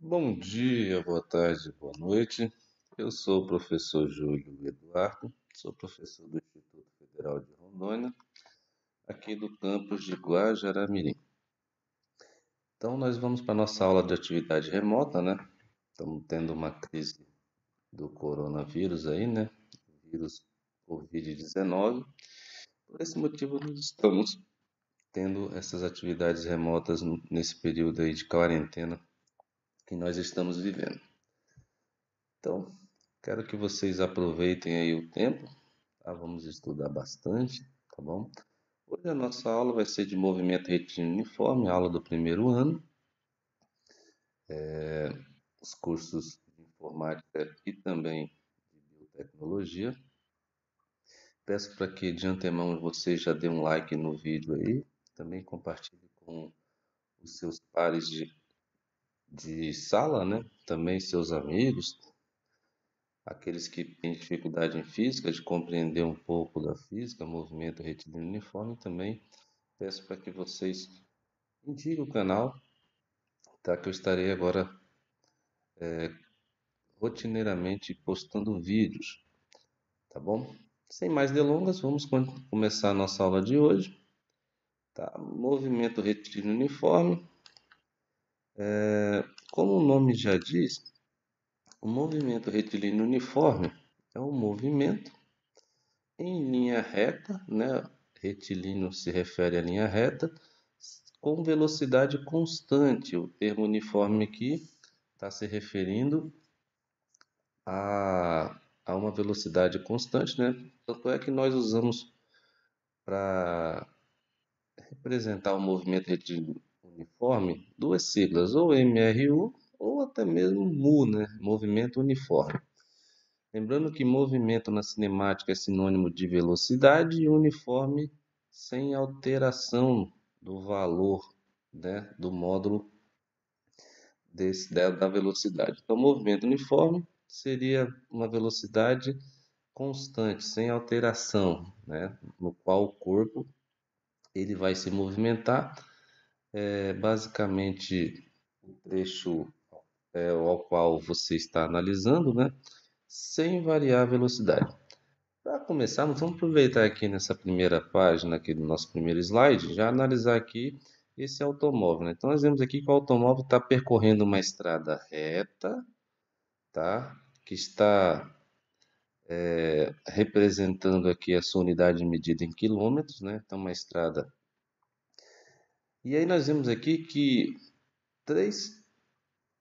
Bom dia, boa tarde, boa noite. Eu sou o professor Júlio Eduardo, sou professor do Instituto Federal de Rondônia, aqui do campus de Guajará-Mirim. Então, nós vamos para a nossa aula de atividade remota, né? Estamos tendo uma crise do coronavírus aí, né? Vírus Covid-19. Por esse motivo, nós estamos tendo essas atividades remotas nesse período aí de quarentena que nós estamos vivendo. Então, quero que vocês aproveitem aí o tempo, tá? Vamos estudar bastante, tá bom? Hoje a nossa aula vai ser de movimento retilíneo uniforme, aula do primeiro ano, os cursos de informática e também de biotecnologia. Peço para que de antemão vocês já dêem um like no vídeo aí, também compartilhe com os seus pares de sala, né? Também seus amigos, aqueles que têm dificuldade em física, de compreender um pouco da física, movimento retilíneo uniforme também. Peço para que vocês indiquem o canal, tá? Que eu estarei agora rotineiramente postando vídeos, tá bom? Sem mais delongas, vamos começar a nossa aula de hoje, tá? Movimento retilíneo uniforme. Como o nome já diz, o movimento retilíneo uniforme é um movimento em linha reta, né? Retilíneo se refere à linha reta, com velocidade constante. O termo uniforme aqui está se referindo a uma velocidade constante, né? Tanto é que nós usamos para representar o movimento retilíneo uniforme duas siglas, ou MRU ou até mesmo MU, né? Movimento uniforme. Lembrando que movimento na cinemática é sinônimo de velocidade e uniforme sem alteração do valor, né, do módulo da velocidade. Então, movimento uniforme seria uma velocidade constante, sem alteração, né, no qual o corpo ele vai se movimentar, basicamente o trecho ao qual você está analisando, né, sem variar a velocidade. Para começarmos, vamos aproveitar aqui nessa primeira página, aqui do nosso primeiro slide, já analisar aqui esse automóvel, né? Então, nós vemos aqui que o automóvel está percorrendo uma estrada reta, tá? Que está representando aqui a sua unidade de medida em quilômetros, né? Então, uma estrada. E aí nós vemos aqui que três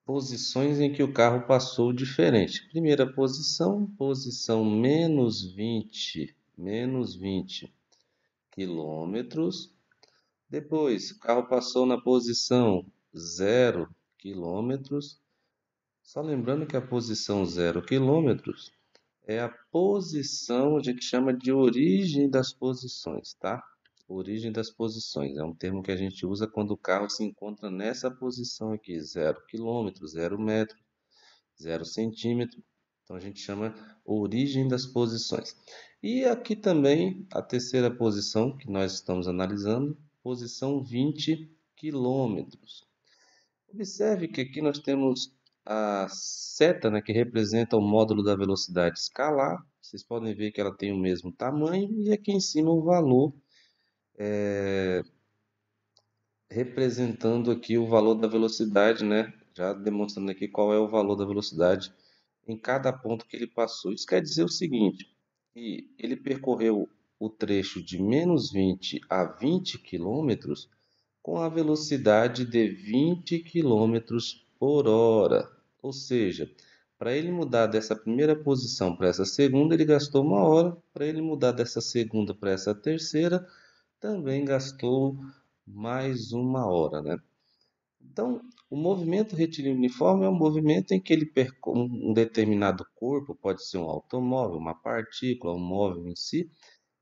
posições em que o carro passou diferente. Primeira posição, posição menos 20 quilômetros. Depois, o carro passou na posição 0 quilômetros. Só lembrando que a posição 0 quilômetros é a posição, a gente chama de origem das posições, tá? Origem das posições é um termo que a gente usa quando o carro se encontra nessa posição aqui, 0 quilômetro, 0 metro, 0 centímetro. Então a gente chama origem das posições. E aqui também a terceira posição que nós estamos analisando, posição 20 quilômetros. Observe que aqui nós temos a seta, né, que representa o módulo da velocidade escalar. Vocês podem ver que ela tem o mesmo tamanho e aqui em cima o valor, representando aqui o valor da velocidade, né? Já demonstrando aqui qual é o valor da velocidade em cada ponto que ele passou. Isso quer dizer o seguinte, que ele percorreu o trecho de -20 a 20 quilômetros com a velocidade de 20 quilômetros por hora. Ou seja, para ele mudar dessa primeira posição para essa segunda, ele gastou 1 hora. Para ele mudar dessa segunda para essa terceira, também gastou mais 1 hora, né? Então, o movimento retilíneo uniforme é um movimento em que ele percorre um determinado corpo, pode ser um automóvel, uma partícula, um móvel em si,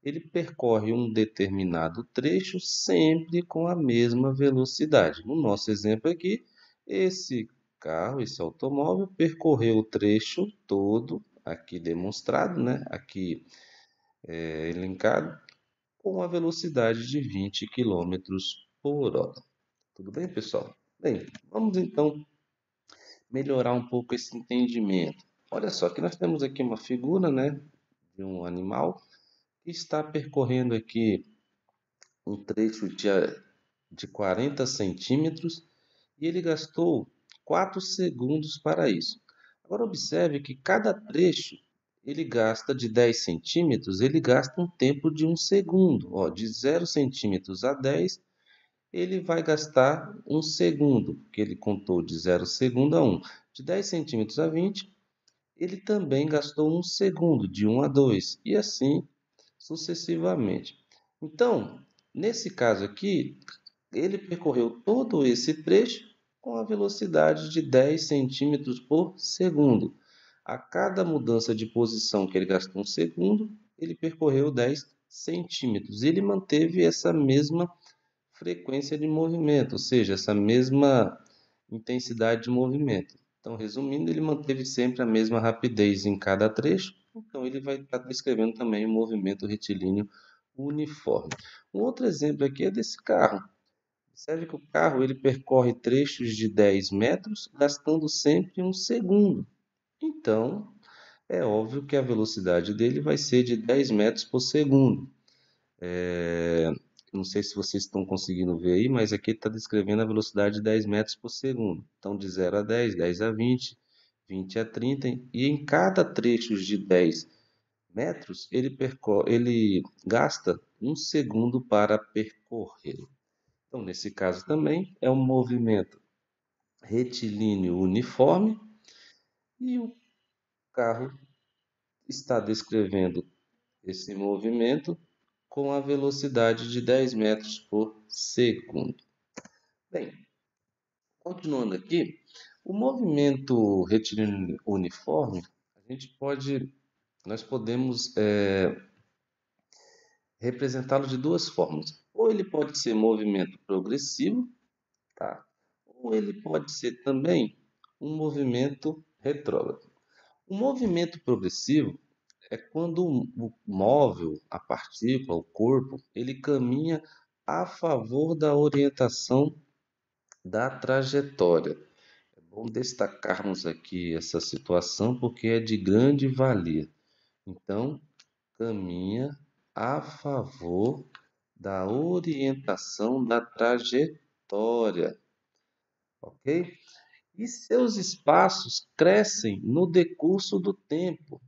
ele percorre um determinado trecho sempre com a mesma velocidade. No nosso exemplo aqui, esse carro, esse automóvel, percorreu o trecho todo, aqui demonstrado, né? Aqui elencado, com a velocidade de 20 quilômetros por hora. Tudo bem, pessoal? Bem, vamos então melhorar um pouco esse entendimento. Olha só, que nós temos aqui uma figura, né, de um animal que está percorrendo aqui um trecho de 40 centímetros e ele gastou 4 segundos para isso. Agora observe que cada trecho ele gasta de 10 centímetros, ele gasta um tempo de 1 segundo. Ó, de 0 centímetros a 10, ele vai gastar 1 segundo, porque ele contou de 0 segundo a 1. De 10 centímetros a 20, ele também gastou 1 segundo, de 1 a 2, e assim sucessivamente. Então, nesse caso aqui, ele percorreu todo esse trecho com a velocidade de 10 centímetros por segundo. A cada mudança de posição que ele gastou 1 segundo, ele percorreu 10 centímetros. Ele manteve essa mesma frequência de movimento, ou seja, essa mesma intensidade de movimento. Então, resumindo, ele manteve sempre a mesma rapidez em cada trecho, então ele vai estar descrevendo também o movimento retilíneo uniforme. Um outro exemplo aqui é desse carro. Observe que o carro ele percorre trechos de 10 metros, gastando sempre 1 segundo. Então, é óbvio que a velocidade dele vai ser de 10 metros por segundo. Não sei se vocês estão conseguindo ver aí, mas aqui está descrevendo a velocidade de 10 metros por segundo. Então, de 0 a 10, 10 a 20, 20 a 30, e em cada trecho de 10 metros, ele gasta 1 segundo para percorrer. Então, nesse caso também, é um movimento retilíneo uniforme e o carro está descrevendo esse movimento com a velocidade de 10 metros por segundo. Bem, continuando aqui, o movimento retilíneo uniforme, nós podemos representá-lo de duas formas. Ou ele pode ser movimento progressivo, tá? Ou ele pode ser também um movimento retrógrado. O movimento progressivo é quando o móvel, a partícula, o corpo, ele caminha a favor da orientação da trajetória. É bom destacarmos aqui essa situação porque é de grande valia. Então, caminha a favor da orientação da trajetória, ok? E seus espaços crescem no decurso do tempo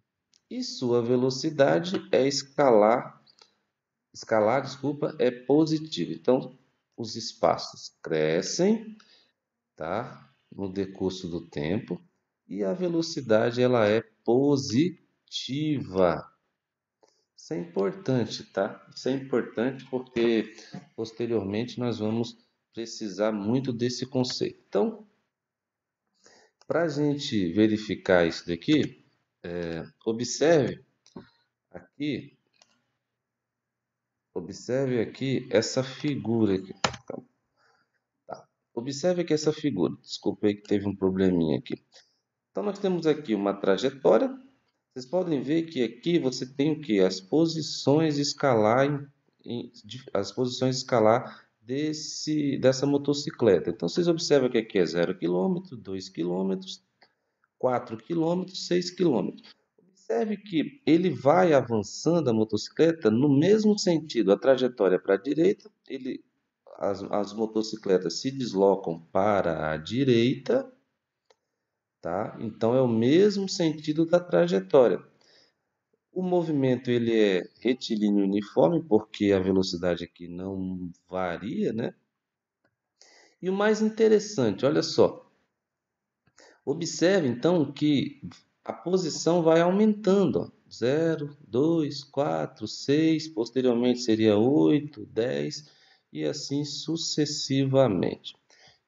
e sua velocidade escalar, é positiva. Então, os espaços crescem, tá? No decurso do tempo e a velocidade ela é positiva. Isso é importante, tá? Isso é importante porque posteriormente nós vamos precisar muito desse conceito. Então, para a gente verificar isso daqui, observe aqui, observe aqui essa figura aqui. Tá. Observe aqui essa figura. Desculpa aí que teve um probleminha aqui. Então nós temos aqui uma trajetória. Vocês podem ver que aqui você tem o que? As posições escalar as posições escalar dessa motocicleta. Então vocês observam que aqui é 0 km, 2 km, 4 km, 6 km. Observe que ele vai avançando a motocicleta no mesmo sentido, a trajetória para a direita, as motocicletas se deslocam para a direita, tá? Então é o mesmo sentido da trajetória. O movimento ele é retilíneo uniforme, porque a velocidade aqui não varia, né? E o mais interessante, olha só, observe então que a posição vai aumentando, ó. 0, 2, 4, 6, posteriormente seria 8, 10 e assim sucessivamente.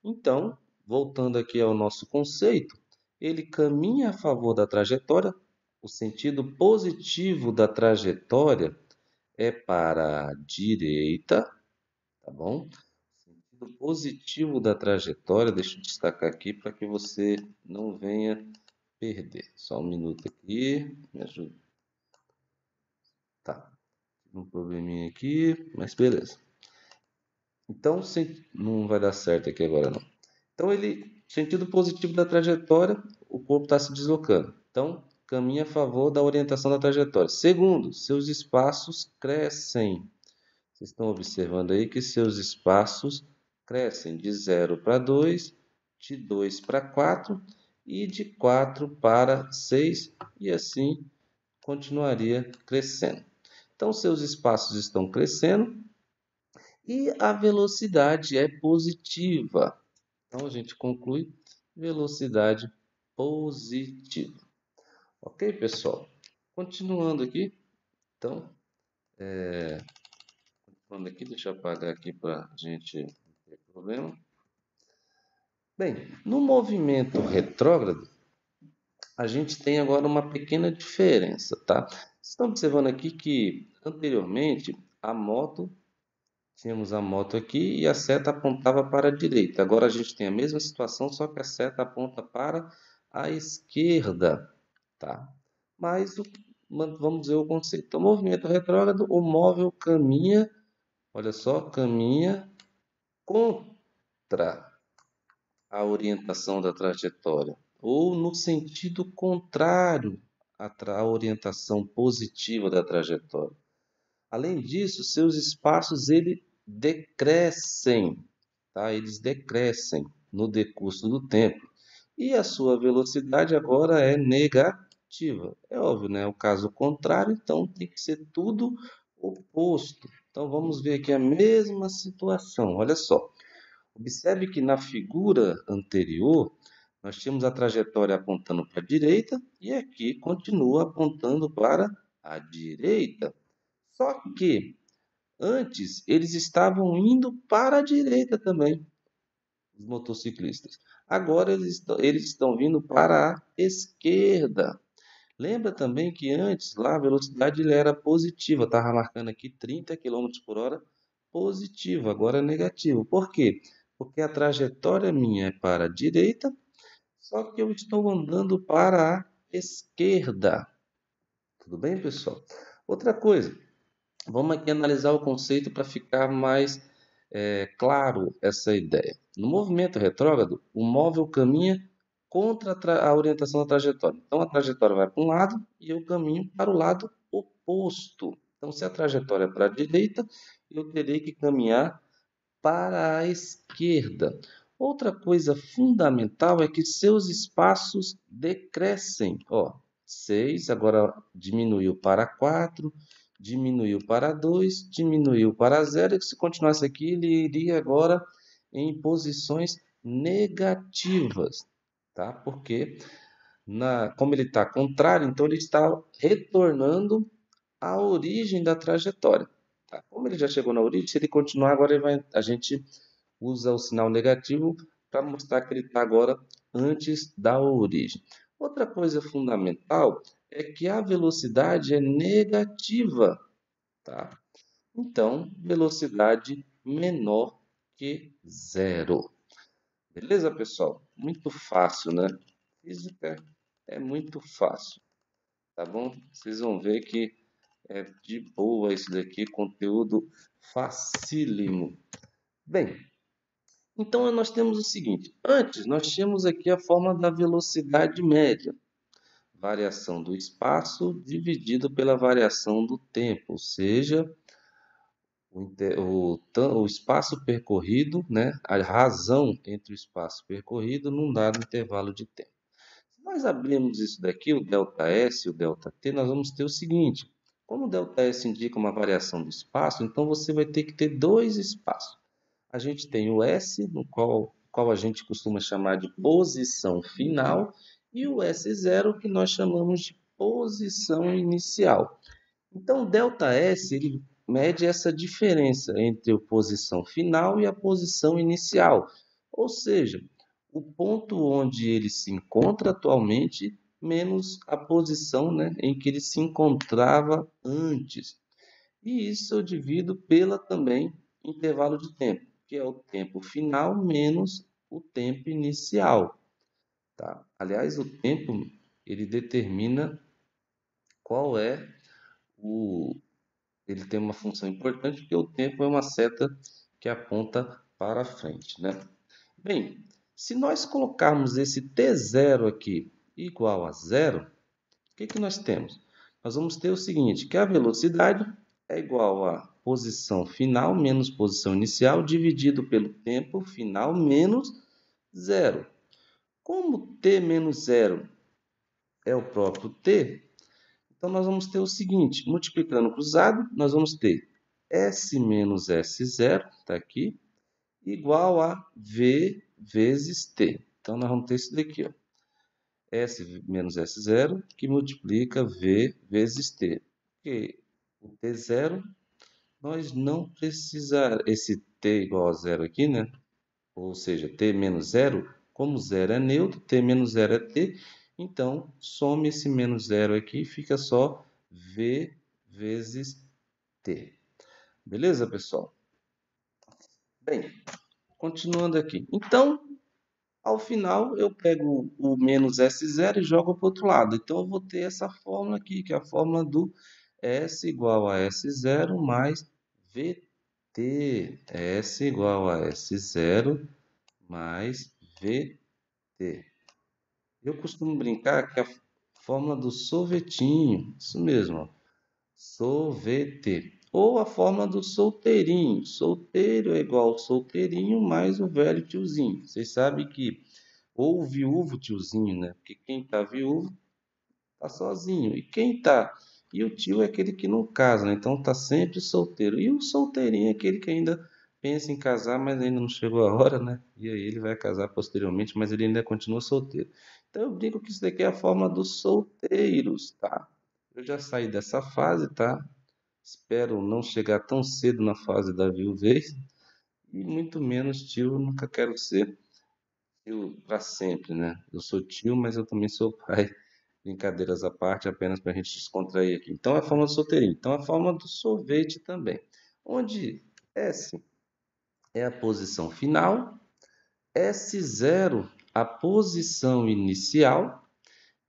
Então, voltando aqui ao nosso conceito, ele caminha a favor da trajetória. O sentido positivo da trajetória é para a direita, tá bom? O sentido positivo da trajetória, deixa eu destacar aqui para que você não venha perder. Só um minuto aqui, me ajuda. Tá, tive um probleminha aqui, mas beleza. Então, não vai dar certo aqui agora não. Então, ele sentido positivo da trajetória, o corpo está se deslocando. Então, caminha a favor da orientação da trajetória. Segundo, seus espaços crescem. Vocês estão observando aí que seus espaços crescem de 0 para 2, de 2 para 4 e de 4 para 6, e assim continuaria crescendo. Então, seus espaços estão crescendo e a velocidade é positiva. Então, a gente conclui velocidade positiva. Ok, pessoal? Continuando aqui. Então, deixa eu apagar aqui para a gente não ter problema. Bem, no movimento retrógrado, a gente tem agora uma pequena diferença, tá? Vocês estão observando aqui que anteriormente tínhamos a moto aqui e a seta apontava para a direita. Agora a gente tem a mesma situação, só que a seta aponta para a esquerda, tá? Mas vamos dizer o conceito. O movimento retrógrado, o móvel caminha, olha só, caminha contra a orientação da trajetória, ou no sentido contrário à orientação positiva da trajetória. Além disso, seus espaços decrescem, tá? Eles decrescem no decurso do tempo. E a sua velocidade agora é negativa. É óbvio, né? O caso contrário, então tem que ser tudo oposto. Então vamos ver aqui a mesma situação. Olha só. Observe que na figura anterior, nós tínhamos a trajetória apontando para a direita e aqui continua apontando para a direita. Só que antes eles estavam indo para a direita também, os motociclistas. Agora eles estão vindo para a esquerda. Lembra também que antes lá a velocidade ele era positiva, estava marcando aqui 30 km por hora positiva, agora é negativo. Por quê? Porque a trajetória minha é para a direita, só que eu estou andando para a esquerda. Tudo bem, pessoal? Outra coisa, vamos aqui analisar o conceito para ficar mais claro essa ideia. No movimento retrógrado, o móvel caminha contra a orientação da trajetória. Então, a trajetória vai para um lado e eu caminho para o lado oposto. Então, se a trajetória é para a direita, eu terei que caminhar para a esquerda. Outra coisa fundamental é que seus espaços decrescem. Ó, 6 agora diminuiu para 4, diminuiu para 2, diminuiu para 0. E se continuasse aqui, ele iria agora em posições negativas, tá? Porque como ele está contrário, então ele está retornando à origem da trajetória. Tá? Como ele já chegou na origem, se ele continuar agora, a gente usa o sinal negativo para mostrar que ele está agora antes da origem. Outra coisa fundamental é que a velocidade é negativa, tá? Então, velocidade menor que zero. Beleza, pessoal? Muito fácil, né? Física é muito fácil, tá bom? Vocês vão ver que é de boa isso daqui, conteúdo facílimo. Bem, então nós temos o seguinte. Antes, nós tínhamos aqui a forma da velocidade média. Variação do espaço dividido pela variação do tempo, ou seja, o espaço percorrido, né? A razão entre o espaço percorrido num dado intervalo de tempo. Se nós abrirmos isso daqui, o ΔS e o ΔT, nós vamos ter o seguinte. Como o ΔS indica uma variação do espaço, então você vai ter que ter dois espaços. A gente tem o S, no qual a gente costuma chamar de posição final, e o S0, que nós chamamos de posição inicial. Então, o ΔS ele mede essa diferença entre a posição final e a posição inicial, ou seja, o ponto onde ele se encontra atualmente menos a posição, né, em que ele se encontrava antes. E isso eu divido pela também intervalo de tempo, que é o tempo final menos o tempo inicial. Tá? Aliás, o tempo ele determina qual é o. Ele tem uma função importante porque o tempo é uma seta que aponta para frente, né? Bem, Se nós colocarmos esse T0 aqui igual a zero, o que nós temos? Nós vamos ter o seguinte, que a velocidade é igual a posição final menos posição inicial dividido pelo tempo final menos zero. Como t menos zero é o próprio t, então nós vamos ter o seguinte, multiplicando cruzado, nós vamos ter S menos S0, está aqui, igual a V vezes T. Então, nós vamos ter isso daqui, ó. S menos S0, que multiplica V vezes T. Porque o T0, nós não precisaremos, esse T igual a zero aqui, né? Ou seja, T menos zero, como zero é neutro, T menos zero é T, então, some esse menos zero aqui e fica só V vezes T. Beleza, pessoal? Bem, continuando aqui. Então, ao final, eu pego o menos S0 e jogo para o outro lado. Então, eu vou ter essa fórmula aqui, que é a fórmula do S igual a S0 mais VT. S igual a S0 mais VT. Eu costumo brincar que é a fórmula do sorvetinho. Isso mesmo, ó. Sorvete. Ou a forma do solteirinho. Solteiro é igual ao solteirinho mais o velho tiozinho. Vocês sabem que ou o viúvo tiozinho, né? Porque quem está viúvo está sozinho. E quem está... E o tio é aquele que não casa, né? Então está sempre solteiro. E o solteirinho é aquele que ainda pensa em casar, mas ainda não chegou a hora, né? E aí ele vai casar posteriormente, mas ele ainda continua solteiro. Então eu brinco que isso daqui é a forma dos solteiros, tá? Eu já saí dessa fase, tá? Espero não chegar tão cedo na fase da viuvez e muito menos tio, nunca quero ser tio para sempre, né? Eu sou tio, mas eu também sou pai. Brincadeiras à parte, apenas para a gente descontrair aqui. Então, a forma do solteirinho. Então, a forma do sorvete também. Onde S é a posição final, S0 a posição inicial,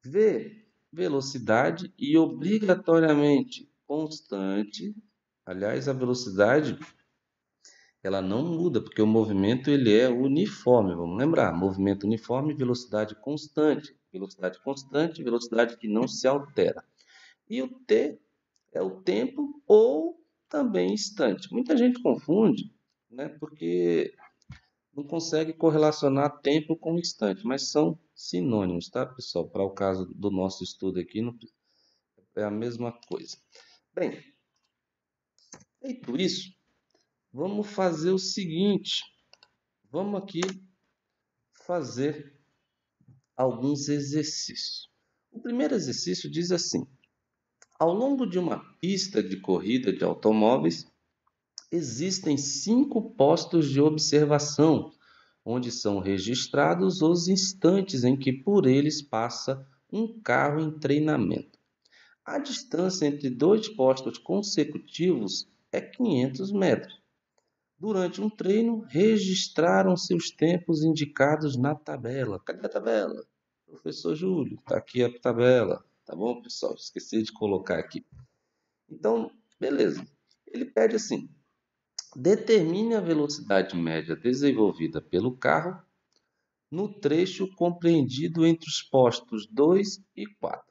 V velocidade e obrigatoriamente constante. Aliás, a velocidade ela não muda, porque o movimento ele é uniforme, vamos lembrar, movimento uniforme, velocidade velocidade que não se altera. E o t é o tempo ou também instante. Muita gente confunde, né, porque não consegue correlacionar tempo com instante, mas são sinônimos, tá, pessoal? Para o caso do nosso estudo aqui, é a mesma coisa. Bem, feito isso, vamos fazer o seguinte. Vamos aqui fazer alguns exercícios. O primeiro exercício diz assim: ao longo de uma pista de corrida de automóveis, existem 5 postos de observação, onde são registrados os instantes em que por eles passa um carro em treinamento. A distância entre dois postos consecutivos é 500 metros. Durante um treino, registraram-se os tempos indicados na tabela. Cadê a tabela? Professor Júlio, está aqui a tabela. Tá bom, pessoal? Esqueci de colocar aqui. Então, beleza. Ele pede assim: determine a velocidade média desenvolvida pelo carro no trecho compreendido entre os postos 2 e 4.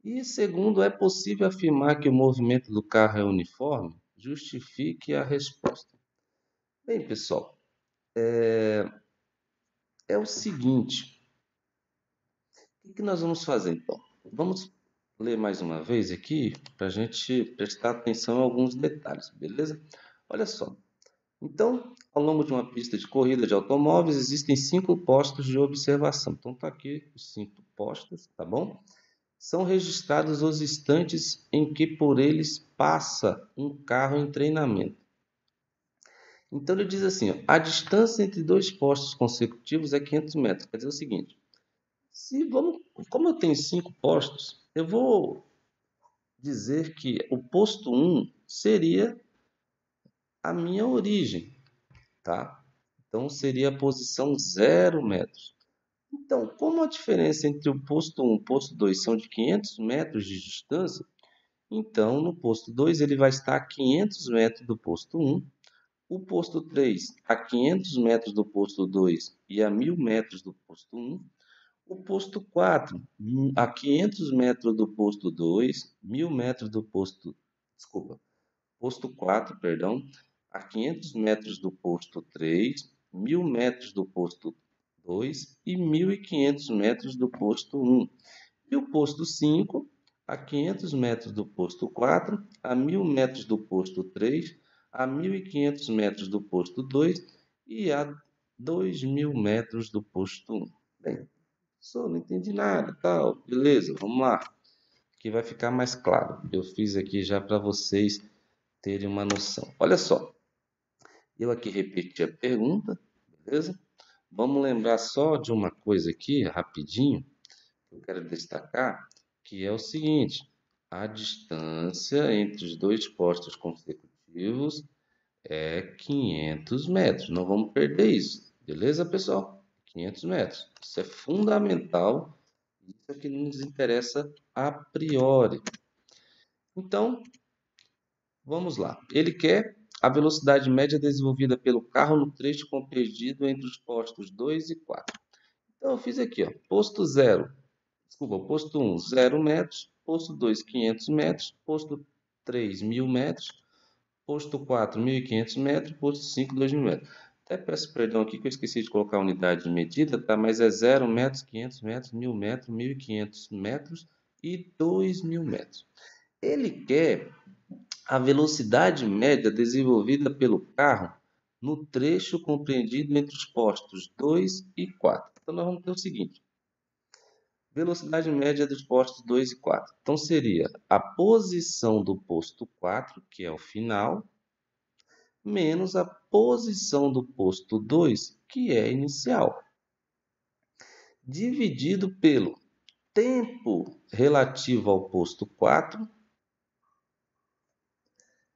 E segundo, é possível afirmar que o movimento do carro é uniforme? Justifique a resposta. Bem, pessoal, é o seguinte, o que nós vamos fazer então? Vamos ler mais uma vez aqui para a gente prestar atenção em alguns detalhes, beleza? Olha só. Então, ao longo de uma pista de corrida de automóveis, existem 5 postos de observação. Então, está aqui os 5 postos, tá bom? São registrados os instantes em que por eles passa um carro em treinamento. Então, ele diz assim, ó, a distância entre dois postos consecutivos é 500 metros. Quer dizer o seguinte, como eu tenho 5 postos, eu vou dizer que o posto 1 seria a minha origem, tá? Então, seria a posição 0 metros. Então, como a diferença entre o posto 1 e o posto 2 são de 500 metros de distância, então no posto 2 ele vai estar a 500 metros do posto 1, O posto 3 a 500 metros do posto 2 e a 1000 metros do posto 1. O posto 4 a 500 metros do posto 2, 1000 metros do posto, desculpa, posto 4, perdão, a 500 metros do posto 3, 1000 metros do posto 2 e 1500 metros do posto 1. E o posto 5 a 500 metros do posto 4, a 1000 metros do posto 3, a 1500 metros do posto 2 e a 2000 metros do posto 1. Bem, só não entendi nada, tal, beleza, vamos lá, que vai ficar mais claro. Eu fiz aqui já para vocês terem uma noção. Olha só, eu aqui repeti a pergunta, beleza? Vamos lembrar só de uma coisa aqui, rapidinho, que eu quero destacar, que é o seguinte: a distância entre os dois postos consecutivos é 500 metros. Não vamos perder isso, beleza, pessoal? 500 metros. Isso é fundamental. Isso é que nos interessa a priori. Então, vamos lá. Ele quer a velocidade média desenvolvida pelo carro no trecho compreendido entre os postos 2 e 4. Então, eu fiz aqui, ó, posto 0, desculpa, posto 1, 0 metros, posto 2, 500 metros, posto 3, 1000 metros, posto 4, 1500 metros, posto 5, 2000 metros. Até peço perdão aqui que eu esqueci de colocar a unidade de medida, tá? Mas é 0 metros, 500 metros, 1000 metros, 1500 metros e 2000 metros. Ele quer a velocidade média desenvolvida pelo carro no trecho compreendido entre os postos 2 e 4. Então, nós vamos ter o seguinte: velocidade média dos postos 2 e 4. Então, seria a posição do posto 4, que é o final, menos a posição do posto 2, que é inicial, dividido pelo tempo relativo ao posto 4,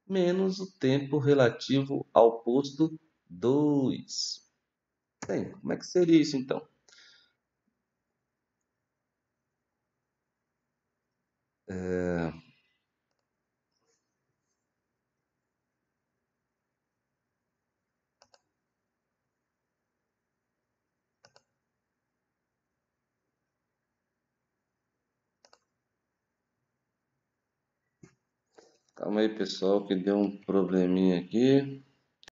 menos o tempo relativo ao posto 2. Bem, como é que seria isso então? Calma aí, pessoal, que deu um probleminha aqui.